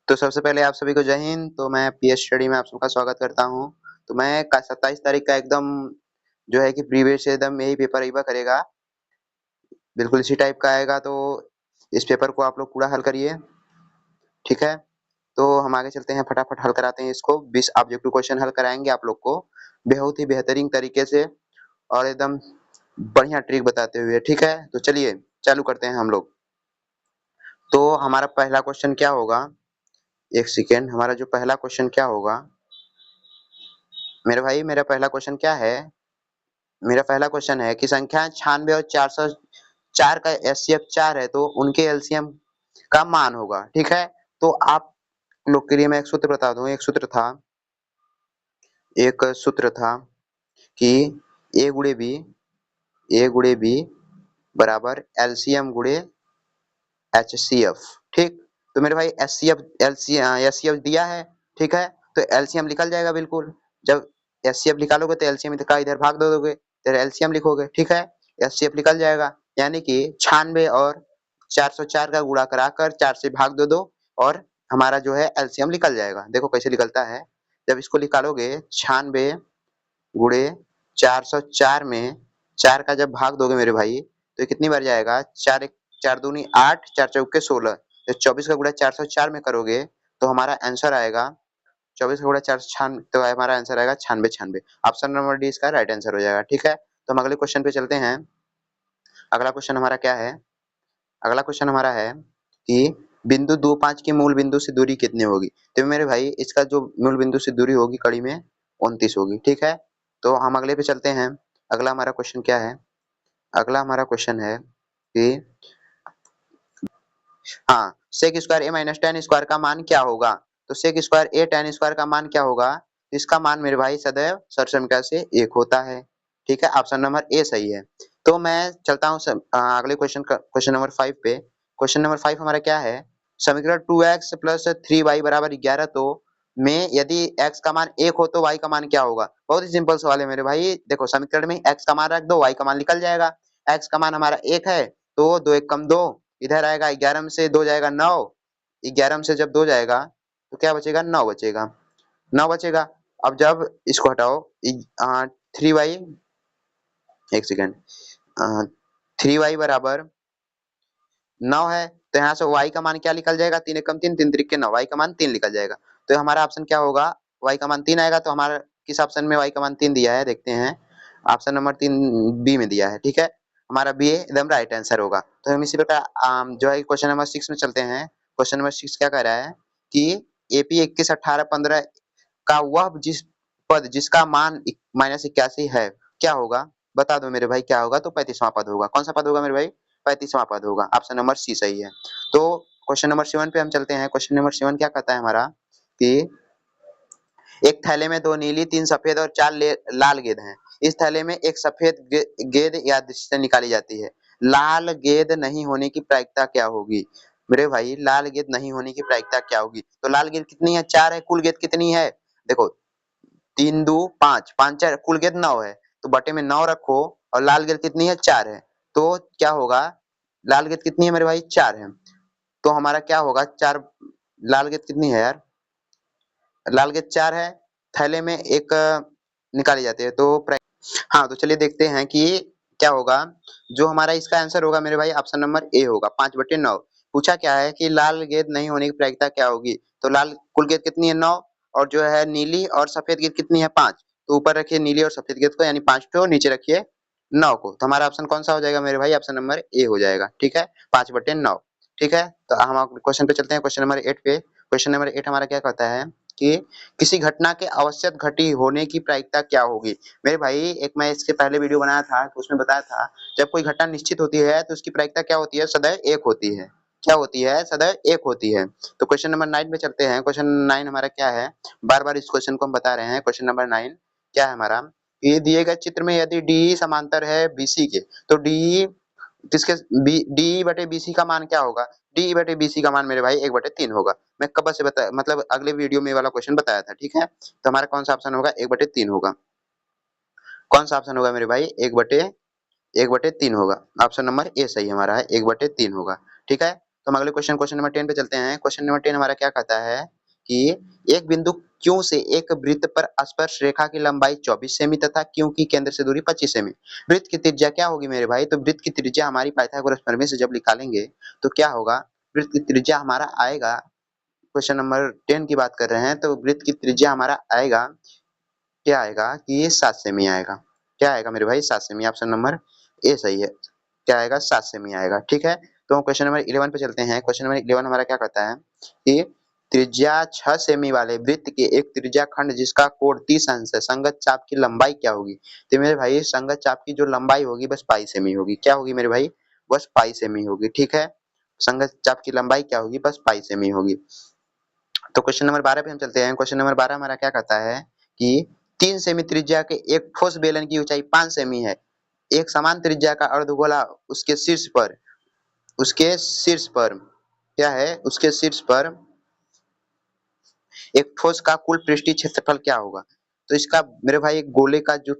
तो सबसे पहले आप सभी को जय हिंद। तो मैं पीएस स्टडी में आप सबका स्वागत करता हूँ। तो मैं 27 तारीख का एकदम जो है कि प्रीवियस एकदम यही पेपर एक बार करेगा, बिल्कुल इसी टाइप का आएगा। तो इस पेपर को आप लोग पूरा हल करिए, ठीक है। तो हम आगे चलते हैं, फटाफट हल कराते हैं इसको। 20 ऑब्जेक्टिव क्वेश्चन हल कराएंगे आप लोग को बहुत ही बेहतरीन तरीके से और एकदम बढ़िया ट्रिक बताते हुए, ठीक है। तो चलिए चालू करते हैं हम लोग। तो हमारा पहला क्वेश्चन क्या होगा, एक सेकेंड, हमारा जो पहला क्वेश्चन क्या होगा मेरे भाई, मेरा पहला क्वेश्चन क्या है, मेरा पहला क्वेश्चन है कि संख्या 96 और 404 का एचसीएफ 4 है, तो उनके एलसीएम का मान होगा, ठीक है। तो आप लोग के लिए मैं एक सूत्र बता दूं। एक सूत्र था कि ए गुणे बी बराबर एलसीएम गुणे एचसीएफ, ठीक। तो मेरे भाई एचसीएफ दिया है, ठीक है। तो एलसीएम निकल जाएगा बिल्कुल। जब एचसीएफ निकालोगे तो एलसीएम का इधर भाग दे दोगे, तो एलसीएम लिखोगे, ठीक है। एचसीएफ निकल जाएगा, यानी कि 96 और 404 का गुणा कराकर 4 से भाग दे दो और हमारा जो है एलसीएम निकल जाएगा। देखो कैसे निकलता है। जब इसको निकालोगे 96 गुणे 404 में 4 का जब भाग दोगे मेरे भाई, तो ये कितनी बार जाएगा, 4 दूनी 8, 4 चौके 16। जब 24 का गुणा 404 में करोगे तो हमारा आंसर आएगा 24 का गुणा 496, तो हमारा आंसर आएगा 96। ऑप्शन नंबर डी इसका राइट आंसर हो जाएगा, ठीक है। तो हम अगले क्वेश्चन पे चलते हैं। अगला क्वेश्चन हमारा क्या है, अगला क्वेश्चन हमारा है कि बिंदु 25 की मूल बिंदु से दूरी कितनी होगी। तो मेरे भाई इसका जो मूल बिंदु से दूरी होगी कड़ी में 29 होगी, ठीक है। तो हम अगले पे चलते हैं। अगला हमारा क्वेश्चन क्या है, अगला हमारा क्वेश्चन है कि हाँ, सेक स्क्वायर ए माइनस टेन स्क्वायर का मान क्या होगा। तो सेक स्क्वायर ए टेन स्क्वायर का मान क्या होगा, इसका मान मेरे भाई सदैव सर्वसंख्या से 1 होता है, ठीक है। ऑप्शन नंबर ए सही है। तो मैं चलता हूँ अगले क्वेश्चन नंबर 5 पे। क्वेश्चन नंबर 5 हमारा क्या है, समीकरण 2x प्लस 3y बराबर 11 तो में यदि x का मान 1 हो तो y का मान क्या होगा। बहुत ही सिंपल सवाल है मेरे भाई। देखो समीकरण में x का मान रख दो, y का मान निकल जाएगा। x का मान हमारा 1 है, तो 2 1 कम 2, इधर आएगा 11 में से 2 जाएगा 9, 11 में से जब 2 जाएगा तो क्या बचेगा, 9 बचेगा, 9 बचेगा। अब जब इसको हटाओ 3y, एक सेकेंड, 3y बराबर 9 है, तो यहाँ से y का मान क्या निकल जाएगा, 3 एकम 3, 3 त्रिक के 9, y का मान 3 निकल जाएगा। तो हमारा ऑप्शन क्या होगा, y का मान 3 आएगा। तो हमारा किस ऑप्शन में y का मान 3 दिया है, देखते हैं। ऑप्शन नंबर 3 बी में दिया है, ठीक है। हमारा बी एकदम राइट आंसर होगा। तो हम इसी प्रकार जो है क्वेश्चन नंबर 6 में चलते हैं। क्वेश्चन नंबर 6 क्या कह रहा है कि एपी 21 18 15 का वह जिस पद जिसका मान -81 है क्या होगा, बता दो मेरे भाई क्या होगा। तो 35वां पद होगा। कौन सा पद होगा मेरे भाई, 35वां पद होगा। ऑप्शन नंबर सी सही है। तो क्वेश्चन नंबर 7 पे हम चलते हैं। क्वेश्चन नंबर 7 क्या कहता है हमारा कि एक थैले में 2 नीली 3 सफेद और 4 लाल गेंद हैं। इस थैले में एक सफेद गेंद या से निकाली जाती है। लाल गेंद नहीं होने की प्रायिकता क्या होगी। मेरे भाई लाल गेंद नहीं होने की प्रायिकता क्या होगी। तो लाल गेंद कितनी है, 4 है। कुल गेंद कितनी है, देखो 3 2 5, 5 4 कुल गेंद 9 है, तो बटे में 9 रखो और लाल गेंद कितनी है, 4 है। तो क्या होगा, लाल गेंद कितनी है मेरे भाई, 4 है। तो हमारा क्या होगा, 4, लाल गेंद कितनी है यार, लाल गेंद 4 है, थैले में एक निकाली जाती है। तो हाँ, तो चलिए देखते हैं कि क्या होगा। जो हमारा इसका आंसर होगा मेरे भाई ऑप्शन नंबर ए होगा, 5/9। पूछा क्या है कि लाल गेंद नहीं होने की प्रायिकता क्या होगी। तो लाल कुल गेंद कितनी है, 9, और जो है नीली और सफेद गेंद कितनी है, 5। तो ऊपर रखिए नीली और सफेद गेंद को, यानी 5 को, नीचे रखिए 9 को। तो हमारा ऑप्शन कौन सा हो जाएगा मेरे भाई, ऑप्शन नंबर ए हो जाएगा, ठीक है, 5/9, ठीक है। तो हम क्वेश्चन पे चलते हैं, क्वेश्चन नंबर 8 पे। क्वेश्चन नंबर 8 हमारा क्या कहता है कि किसी घटना के आवश्यक घटी होने की प्रायिकता क्या होगी। मेरे भाई एक मैं इसके पहले वीडियो बनाया था, तो उसमें बताया था जब कोई घटना निश्चित होती है तो उसकी प्रायिकता क्या होती है, सदैव 1 होती है। क्या होती है, सदैव 1 होती है। तो क्वेश्चन नंबर 9 पे चलते हैं। क्वेश्चन 9 हमारा क्या है, बार-बार इस क्वेश्चन को हम बता रहे हैं। क्वेश्चन नंबर 9 क्या है हमारा, ये दिए गए चित्र में यदि डी समांतर है बीसी के, तो डी किसके, डी बटे बीसी का मान क्या होगा। डी बटे बीसी का मान मेरे भाई 1/3 होगा। मैं कब से बता, मतलब अगले वीडियो में वाला क्वेश्चन बताया था, ठीक है। तो हमारा कौन सा ऑप्शन होगा, 1/3 होगा। कौन सा ऑप्शन होगा मेरे भाई, 1/3 होगा। ऑप्शन नंबर ए सही हमारा है, 1/3 होगा, ठीक है। तो हम अगले क्वेश्चन नंबर 10 पे चलते हैं। क्वेश्चन नंबर 10 हमारा क्या कहता है कि एक बिंदु Q से एक वृत्त पर स्पर्श रेखा की लंबाई 24 सेमी तथा Q की केंद्र से दूरी 25 सेमी। वृत्त की त्रिज्या क्या होगी मेरे भाई? तो वृत्त की त्रिज्या हमारी पाइथागोरस प्रमेय से जब निकालेंगे तो क्या होगा? वृत्त की त्रिज्या हमारा आएगा, क्वेश्चन नंबर 10 की बात कर रहे हैं, तो वृत्त की त्रिज्या हमारा आएगा, क्या आएगा कि 7 सेमी आएगा। क्या आएगा मेरे भाई? 7 सेमी। ऑप्शन नंबर ए सही है। क्या आएगा? 7 सेमी आएगा। ठीक है, तो क्वेश्चन नंबर 11 पे चलते हैं। क्वेश्चन नंबर 11 हमारा क्या कहता है कि त्रिज्या 6 सेमी वाले वृत्त के एक त्रिज्या खंड जिसका कोण 30 अंश है, संगत चाप की लंबाई क्या होगी? तो मेरे भाई संगत चाप की जो लंबाई होगी बस पाई सेमी होगी। क्या होगी मेरे भाई? बस पाई सेमी होगी। ठीक है, संगत चाप की लंबाई क्या होगी? बस पाई सेमी होगी। तो क्वेश्चन नंबर 12 पे हम चलते हैं। क्वेश्चन नंबर 12 हमारा क्या कहता है कि 3 सेमी त्रिज्या के एक ठोस बेलन की ऊंचाई 5 सेमी है। एक समान त्रिज्या का अर्धगोला उसके शीर्ष पर क्या है? उसके शीर्ष पर एक ठोस का कुल पृष्ठीय क्षेत्रफल क्या होगा? तो इसका मेरे भाई एक गोले का जो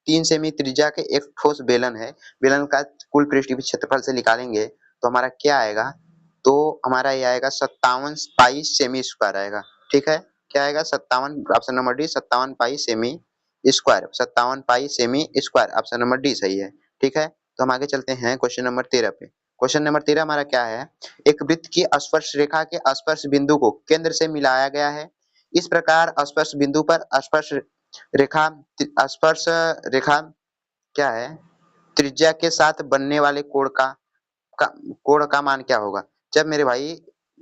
3 सेमी त्रिज्या के एक ठोस बेलन है, बेलन का कुल पृष्ठीय क्षेत्रफल से निकालेंगे तो हमारा क्या आएगा? तो हमारा ये आएगा 57 पाई सेमी स्क्वायर आएगा। ठीक है, क्या आएगा? 57, option number D 57 pi cm square, 57 pi cm square, option number D सही है। ठीक है, तो हम आगे चलते हैं क्वेश्चन नंबर 13 पे। क्वेश्चन नंबर 13 हमारा क्या है? एक वृत्त की स्पर्श रेखा के स्पर्श बिंदु को केंद्र से मिलाया गया है। इस प्रकार स्पर्श बिंदु पर रेखा स्पर्श रेखा क्या है? त्रिज्या के साथ बनने वाले का कोण का मान क्या होगा? जब मेरे भाई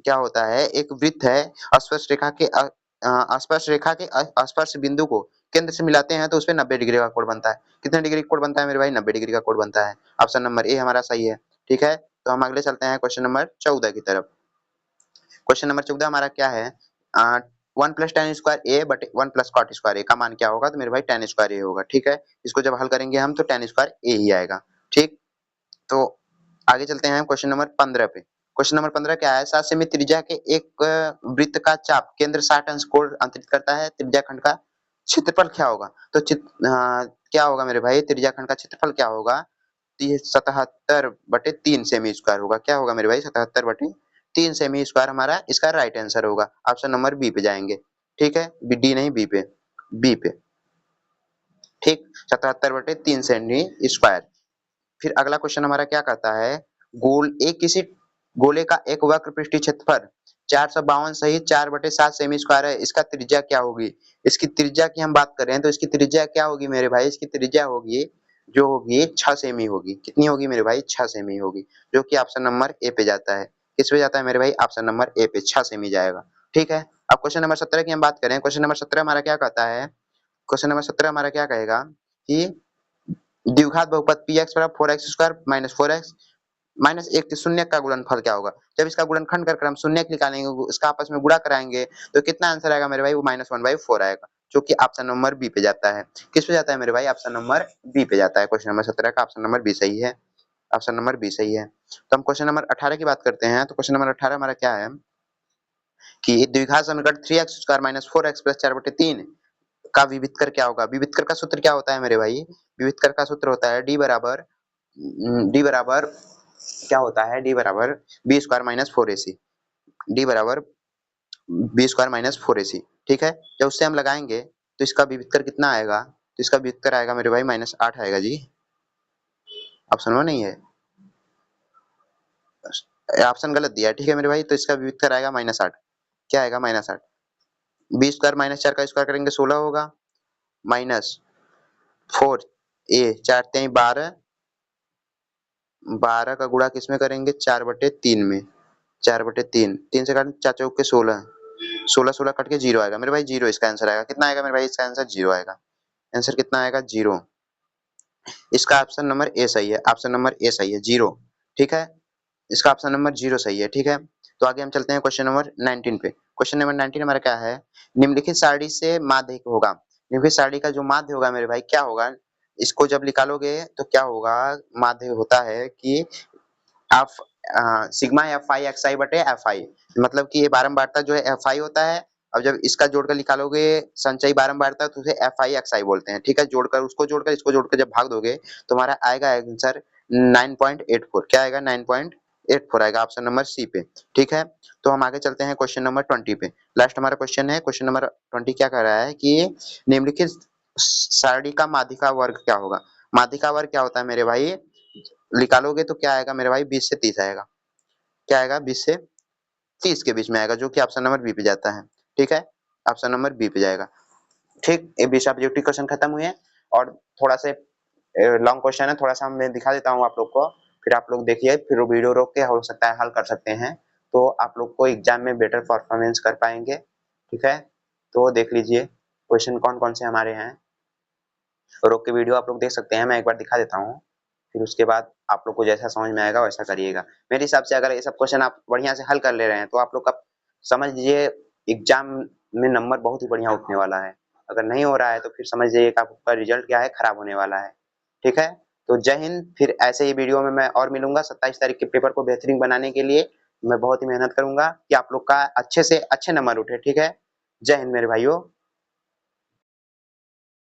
क्या होता है, एक वृत्त है, स्पर्श रेखा के स्पर्श बिंदु को केंद्र से मिलाते हैं तो उसपे 90 डिग्री का कोण बनता है। कितने डिग्री का कोण बनता है मेरे भाई? 90 डिग्री का कोण बनता है। ऑप्शन नंबर ए हमारा सही है। ठीक है, तो हम अगले चलते हैं क्वेश्चन नंबर 14 की तरफ। क्वेश्चन नंबर 14 हमारा क्या है? 1 प्लस टेन स्क्वायर ए बटे 1 प्लस कॉट स्क्वायर ए का मान क्या होगा? तो मेरे भाई टेन स्क्वायर ए होगा। ठीक है, इसको जब हल करेंगे हम तो टेन स्क्वायर ए ही आएगा। ठीक, तो आगे चलते हैं क्वेश्चन नंबर 15 पे। क्वेश्चन नंबर 15 क्या है? 7 सेमी त्रिज्या के एक वृत्त का चाप केंद्र 60 अंश कोण अंतरित करता है, त्रिज्या खंड का क्षेत्रफल क्या होगा? तो क्या होगा मेरे भाई? त्रिज्या खंड का क्षेत्रफल क्या होगा? तो ये 77/3 सेमी स्क्वायर होगा। क्या होगा मेरे भाई? 77/3 सेमी स्क्वायर हमारा इसका राइट आंसर होगा। ऑप्शन नंबर बी पे जाएंगे। ठीक है, डी नहीं बी पे, बी पे। ठीक, 77/3 सेमी स्क्वायर। फिर अगला क्वेश्चन हमारा क्या कहता है? किसी गोले का एक वक्र पृष्ठीय क्षेत्रफल 452 सही 4/7 सेमी स्क्वायर है, इसका त्रिज्या क्या होगी? इसकी त्रिज्या की हम बात कर रहे हैं तो इसकी त्रिज्या क्या होगी मेरे भाई? इसकी त्रिज्या होगी जो होगी 6 सेमी होगी। कितनी होगी मेरे भाई? 6 सेमी होगी, जो कि ऑप्शन नंबर ए पे जाता है। किस पे जाता है मेरे भाई? ऑप्शन नंबर ए पे 6 सेमी जाएगा। ठीक है, अब क्वेश्चन नंबर 17 की हम बात करें। क्वेश्चन नंबर 17 हमारा क्या कहता है? क्वेश्चन नंबर 17 हमारा क्या कहेगा कि द्विघात बहुपद px बराबर 4x² माइनस 4x माइनस 1 के शून्य का गुणनफल क्या होगा? जब इसका गुणनखंड कर हम शून्य निकालेंगे, इसका आपस में गुणा कराएंगे तो कितना आंसर आएगा मेरे भाई? वो -1/4 आएगा, जो कि ऑप्शन नंबर बी पे जाता है। किस पे जाता है मेरे भाई? ऑप्शन नंबर बी पे जाता है। क्वेश्चन नंबर 17 का ऑप्शन नंबर बी सही है। ऑप्शन नंबर बी सही है। तो हम क्वेश्चन नंबर 18 की बात करते हैं। तो क्वेश्चन नंबर 18 हमारा क्या है कि द्विघात समीकरण 3x² माइनस 4x प्लस 4/3 का विवितकर क्या होगा? विवितकर का सूत्र क्या होता है मेरे भाई? विवितकर का सूत्र होता है डी बराबर क्या होता है? डी बराबर B square minus 4ac। D बराबर बी स्क्वायर माइनस 4ac। ठीक है, जब उससे हम लगाएंगे तो इसका विवितकर कितना आएगा? तो इसका विवितकर आएगा मेरे भाई -8 आएगा जी। ऑप्शन में नहीं है, ऑप्शन गलत दिया है। ठीक है मेरे भाई, तो इसका विवितकर आएगा -8। क्या आएगा? -8। बी स्क्वायर माइनस 4 का स्क्वायर करेंगे 16 होगा, माइनस 4a 4 3 12, 12 का गुणा किसमें करेंगे? 4/3 में। 4/3, 3 से काट 4 चौक के 16, 16 16 कट के 0 आएगा मेरे भाई। 0 इसका आंसर आएगा। कितना आएगा मेरे भाई? इसका आंसर 0 आएगा। आंसर कितना आएगा? 0। इसका ऑप्शन नंबर ए सही है। ऑप्शन नंबर ए सही है, 0। ठीक है, इसका ऑप्शन नंबर 0 सही है। ठीक है, तो आगे हम चलते हैं क्वेश्चन नंबर 19 पे। क्वेश्चन नंबर 19 हमारा क्या है? निम्नलिखित सारणी से माध्य होगा। निम्नलिखित सारणी का जो माध्य होगा मेरे भाई क्या होगा? इसको जब निकालोगे तो क्या होगा? माध्य होता है कि F sigma F I X I बटे एफ आई, मतलब कि ये बारंबारता जो है एफ आई होता है। अब जब इसका जोड़कर निकालोगे संचयी बारंबारता तो उसे एफ आई एक्स आई बोलते हैं। ठीक है, जोड़कर उसको जोड़कर इसको जोड़कर जब भाग दोगे तो हमारा आएगा आंसर 9.84। क्या आएगा? 9.84। 84 आएगा ऑप्शन नंबर सी पे। ठीक है, तो हम आगे चलते हैं क्वेश्चन नंबर 20 पे। लास्ट हमारा क्वेश्चन है, क्वेश्चन नंबर 20 क्या कह रहा है कि निम्नलिखित सारणी का माध्यिका वर्ग क्या होगा। माध्यिका वर्ग क्या होता है मेरे भाई, निकालोगे तो क्या आएगा मेरे भाई, 20 से 30 आएगा। क्या आएगा, 20 से 30 के बीच में आएगा, जो कि ऑप्शन नंबर बी पे जाता है। ठीक है, ऑप्शन नंबर बी पे जाएगा। ठीक, ये 20 ऑब्जेक्टिव क्वेश्चन खत्म हुए और थोड़ा से लॉन्ग क्वेश्चन है, थोड़ा सा मैं दिखा देता हूँ आप लोग को, फिर आप लोग देखिए, फिर वीडियो रोक के हो सकता है हल कर सकते हैं, तो आप लोग को एग्जाम में बेटर परफॉर्मेंस कर पाएंगे। ठीक है, तो देख लीजिए क्वेश्चन कौन कौन से हमारे हैं, रोक के वीडियो आप लोग देख सकते हैं, मैं एक बार दिखा देता हूँ, फिर उसके बाद आप लोग को जैसा समझ में आएगा वैसा करिएगा। मेरे हिसाब से अगर ये सब क्वेश्चन आप बढ़िया से हल कर ले रहे हैं तो आप लोग का समझ लीजिए एग्जाम में नंबर बहुत ही बढ़िया उठने वाला है। अगर नहीं हो रहा है तो फिर समझ जाइए कि आपका रिजल्ट क्या है, खराब होने वाला है। ठीक है, तो जय हिंद, फिर ऐसे ही वीडियो में मैं और मिलूंगा 27 तारीख के पेपर को बेहतरीन बनाने के लिए। मैं बहुत ही मेहनत करूंगा कि आप लोग का अच्छे से अच्छे नंबर उठे। ठीक है, जय हिंद मेरे भाइयों।